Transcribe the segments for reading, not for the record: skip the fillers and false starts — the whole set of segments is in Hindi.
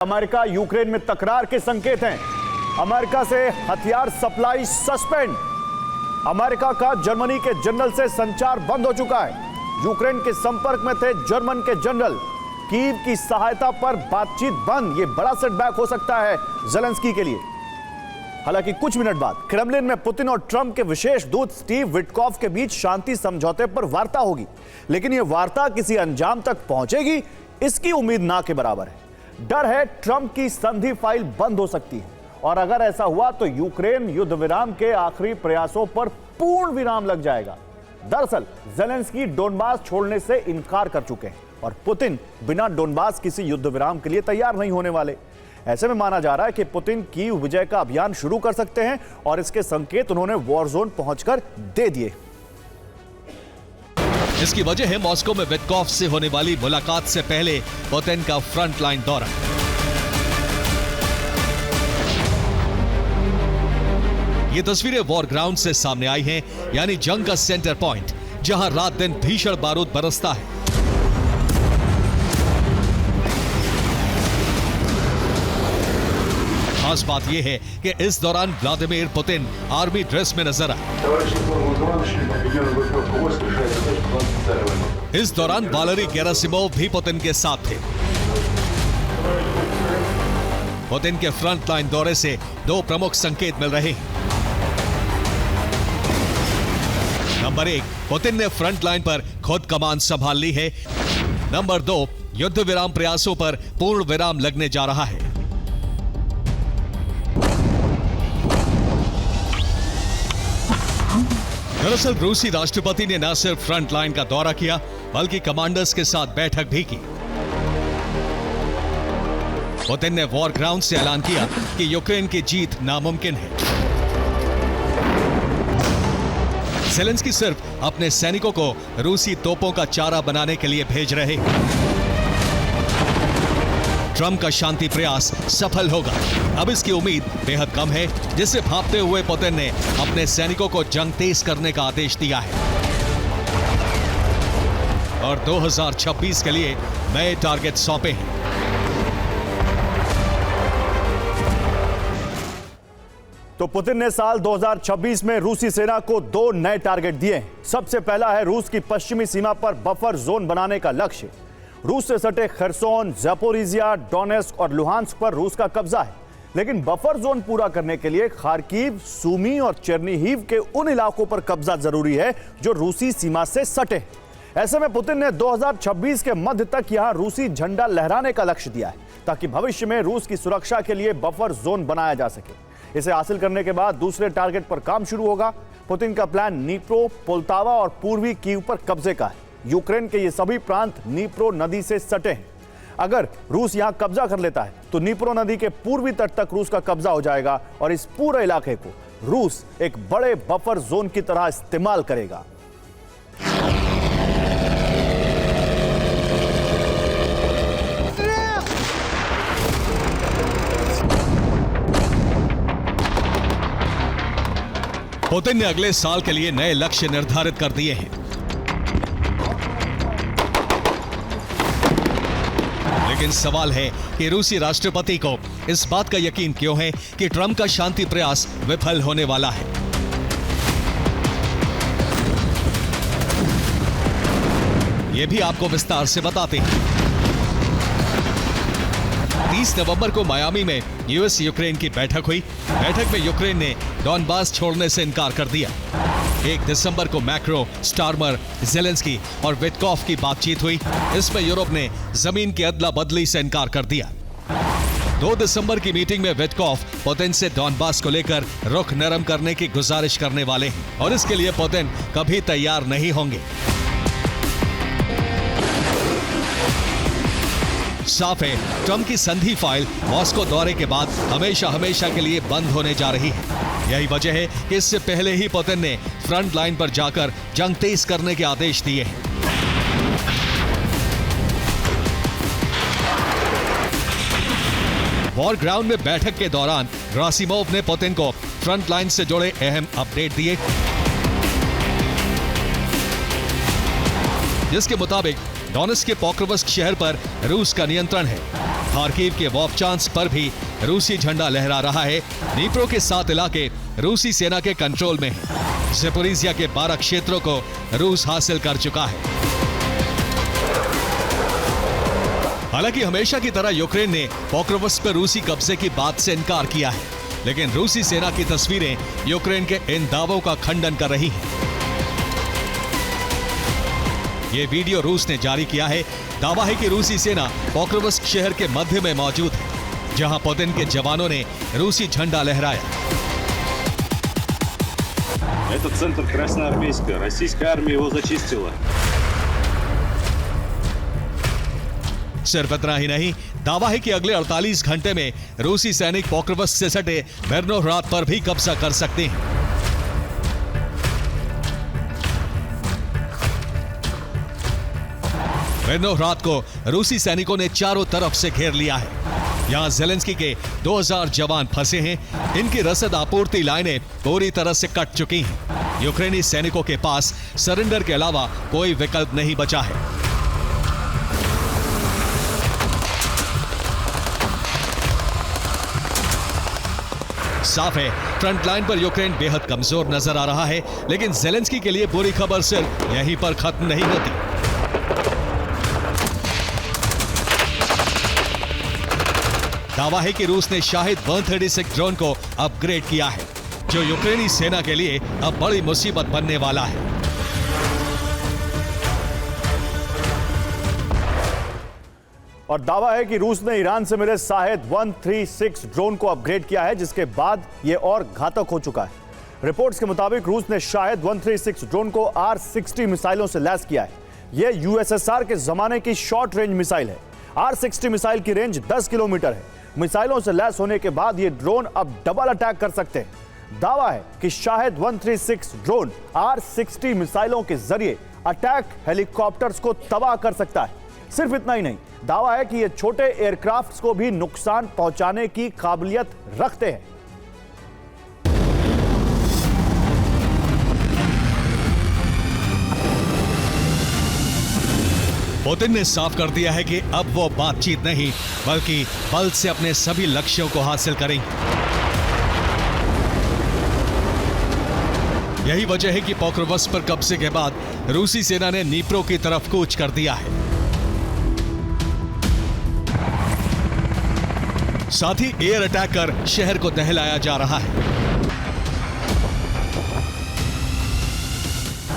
अमेरिका यूक्रेन में तकरार के संकेत हैं। अमेरिका से हथियार सप्लाई सस्पेंड। अमेरिका का जर्मनी के जनरल से संचार बंद हो चुका है। यूक्रेन के संपर्क में थे जर्मन के जनरल। कीव की सहायता पर बातचीत बंद। यह बड़ा सेटबैक हो सकता है ज़ेलेंस्की के लिए। हालांकि कुछ मिनट बाद क्रेमलिन में पुतिन और ट्रंप के विशेष दूत स्टीव विटकॉफ के बीच शांति समझौते पर वार्ता होगी, लेकिन यह वार्ता किसी अंजाम तक पहुंचेगी, इसकी उम्मीद ना के बराबर है। डर है ट्रंप की संधि फाइल बंद हो सकती है, और अगर ऐसा हुआ तो यूक्रेन युद्ध विराम के आखिरी प्रयासों पर पूर्ण विराम लग जाएगा। दरअसल ज़ेलेंस्की डोनबास छोड़ने से इनकार कर चुके हैं और पुतिन बिना डोनबास किसी युद्ध विराम के लिए तैयार नहीं होने वाले। ऐसे में माना जा रहा है कि पुतिन कीव विजय का अभियान शुरू कर सकते हैं और इसके संकेत उन्होंने वॉर जोन पहुंचकर दे दिए। इसकी वजह है मॉस्को में विटकॉफ से होने वाली मुलाकात से पहले पुतिन का फ्रंटलाइन दौरा। ये तस्वीरें वॉर ग्राउंड से सामने आई हैं, यानी जंग का सेंटर पॉइंट, जहां रात दिन भीषण बारूद बरसता है। खास बात यह है कि इस दौरान व्लादिमीर पुतिन आर्मी ड्रेस में नजर आए। इस दौरान वालेरी गेरासिमोव भी पुतिन के साथ थे। पुतिन के फ्रंटलाइन दौरे से दो प्रमुख संकेत मिल रहे हैं। नंबर 1, पुतिन ने फ्रंटलाइन पर खुद कमान संभाल ली है। नंबर 2, युद्ध विराम प्रयासों पर पूर्ण विराम लगने जा रहा है। दरअसल रूसी राष्ट्रपति ने न सिर्फ फ्रंट लाइन का दौरा किया, बल्कि कमांडर्स के साथ बैठक भी की। पुतिन ने वॉर ग्राउंड से ऐलान किया कि यूक्रेन की जीत नामुमकिन है। ज़ेलेंस्की सिर्फ अपने सैनिकों को रूसी तोपों का चारा बनाने के लिए भेज रहे हैं। ट्रंप का शांति प्रयास सफल होगा, अब इसकी उम्मीद बेहद कम है, जिसे भांपते हुए पुतिन ने अपने सैनिकों को जंग तेज करने का आदेश दिया है और 2026 के लिए नए टारगेट सौंपे हैं। तो पुतिन ने साल 2026 में रूसी सेना को 2 नए टारगेट दिए हैं। सबसे पहला है रूस की पश्चिमी सीमा पर बफर जोन बनाने का लक्ष्य। रूस से सटे खरसोन, ज़पोरिजिया, डोनेस्क और लुहांस्क पर रूस का कब्जा है, लेकिन बफर जोन पूरा करने के लिए खार्किव, सूमी और चेर्निहिव के उन इलाकों पर कब्जा जरूरी है जो रूसी सीमा से सटे। ऐसे में पुतिन ने 2026 के मध्य तक यहां रूसी झंडा लहराने का लक्ष्य दिया है, ताकि भविष्य में रूस की सुरक्षा के लिए बफर जोन बनाया जा सके। इसे हासिल करने के बाद दूसरे टारगेट पर काम शुरू होगा। पुतिन का प्लान नीप्रो, पोल्तावा और पूर्वी कीव पर कब्जे का है। यूक्रेन के ये सभी प्रांत नीप्रो नदी से सटे हैं। अगर रूस यहां कब्जा कर लेता है तो नीप्रो नदी के पूर्वी तट तक रूस का कब्जा हो जाएगा और इस पूरे इलाके को रूस एक बड़े बफर जोन की तरह इस्तेमाल करेगा। पुतिन ने अगले साल के लिए नए लक्ष्य निर्धारित कर दिए हैं। लेकिन सवाल है कि रूसी राष्ट्रपति को इस बात का यकीन क्यों है कि ट्रंप का शांति प्रयास विफल होने वाला है। यह भी आपको विस्तार से बताते हैं। 30 नवंबर को मायामी में यूएस यूक्रेन की बैठक हुई। बैठक में यूक्रेन ने डोनबास छोड़ने से इनकार कर दिया। 1 दिसंबर को मैक्रो, स्टारमर, ज़ेलेंस्की और विटकॉफ की बातचीत हुई। इसमें यूरोप ने जमीन की अदला बदली से इनकार कर दिया। 2 दिसंबर की मीटिंग में विटकॉफ पुतिन से डोनबास को लेकर रुख नरम करने की गुजारिश करने वाले हैं और इसके लिए पुतिन कभी तैयार नहीं होंगे। साफ है, ट्रंप की संधि फाइल मॉस्को दौरे के बाद हमेशा हमेशा के लिए बंद होने जा रही है। यही वजह है कि इससे पहले ही पुतिन ने फ्रंट लाइन पर जाकर जंग तेज करने के आदेश दिए हैं। वॉर ग्राउंड में बैठक के दौरान गेरासिमोव ने पुतिन को फ्रंट लाइन से जुड़े अहम अपडेट दिए, जिसके मुताबिक डोनेट्स्क के पॉक्रोवस्क शहर पर रूस का नियंत्रण है। खार्किव के वोवचांस्क पर भी रूसी झंडा लहरा रहा है। नीप्रो के 7 इलाके रूसी सेना के कंट्रोल में हैं। ज़पोरिज़िया के 12 क्षेत्रों को रूस हासिल कर चुका है। हालांकि हमेशा की तरह यूक्रेन ने पॉक्रोवस्क पर रूसी कब्जे की बात से इनकार किया है, लेकिन रूसी सेना की तस्वीरें यूक्रेन के इन दावों का खंडन कर रही हैं। ये वीडियो रूस ने जारी किया है। दावा है कि रूसी सेना पॉक्रोवस्क शहर के मध्य में मौजूद है, जहां पुतिन के जवानों ने रूसी झंडा लहराया। Это центр Красноармейска. Российская армия его зачистила. सिर्फ इतना ही नहीं, दावा है कि अगले 48 घंटे में रूसी सैनिक पॉक्रोवस्क से सटे वेर्नोहराद पर भी कब्जा कर सकते हैं। वेर्नोहराद को रूसी सैनिकों ने चारों तरफ से घेर लिया है। यहां ज़ेलेंस्की के 2000 जवान फंसे हैं। इनकी रसद आपूर्ति लाइनें पूरी तरह से कट चुकी हैं। यूक्रेनी सैनिकों के पास सरेंडर के अलावा कोई विकल्प नहीं बचा है। साफ है, फ्रंट लाइन पर यूक्रेन बेहद कमजोर नजर आ रहा है, लेकिन ज़ेलेंस्की के लिए बुरी खबर सिर्फ यहीं पर खत्म नहीं होती। दावा है कि रूस ने शाहिद 136 ड्रोन को अपग्रेड किया है, जो यूक्रेनी सेना के लिए अब बड़ी मुसीबत बनने वाला है। और दावा है कि रूस ने ईरान से मिले शाहिद 136 ड्रोन को अपग्रेड किया है, जिसके बाद यह और घातक हो चुका है। रिपोर्ट्स के मुताबिक रूस ने शाहिद 136 ड्रोन को R60 मिसाइलों से लैस किया है। यह यूएसएसआर के जमाने की शॉर्ट रेंज मिसाइल है। R60 मिसाइल की रेंज 10 किलोमीटर है। मिसाइलों से लैस होने के बाद ये ड्रोन अब डबल अटैक कर सकते हैं। दावा है कि शाहिद 136 ड्रोन R60 मिसाइलों के जरिए अटैक हेलीकॉप्टर्स को तबाह कर सकता है। सिर्फ इतना ही नहीं, दावा है कि ये छोटे एयरक्राफ्ट्स को भी नुकसान पहुंचाने की काबिलियत रखते हैं। पुतिन ने साफ कर दिया है कि अब वो बातचीत नहीं, बल्कि बल से अपने सभी लक्ष्यों को हासिल करेंगे। यही वजह है कि पॉक्रोवस्क पर कब्जे के बाद रूसी सेना ने नीप्रो की तरफ कूच कर दिया है। साथ ही एयर अटैक कर शहर को दहलाया जा रहा है।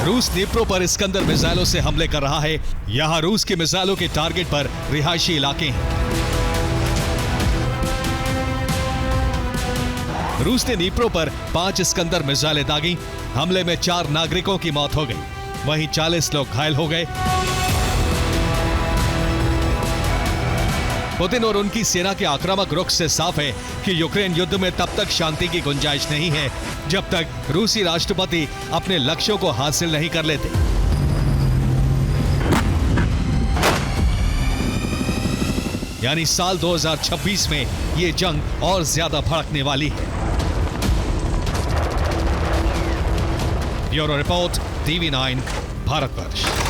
रूस नीप्रो पर इस्कंदर मिसाइलों से हमले कर रहा है। यहां रूस के मिसाइलों के टारगेट पर रिहायशी इलाके हैं। रूस ने नीप्रो पर 5 इस्कंदर मिसाइलें दागी। हमले में 4 नागरिकों की मौत हो गई, वहीं 40 लोग घायल हो गए। पुतिन और उनकी सेना के आक्रामक रुख से साफ है कि यूक्रेन युद्ध में तब तक शांति की गुंजाइश नहीं है जब तक रूसी राष्ट्रपति अपने लक्ष्यों को हासिल नहीं कर लेते। यानी साल 2026 में ये जंग और ज्यादा भड़कने वाली है। Bureau report, TV9, Bharatvarsh.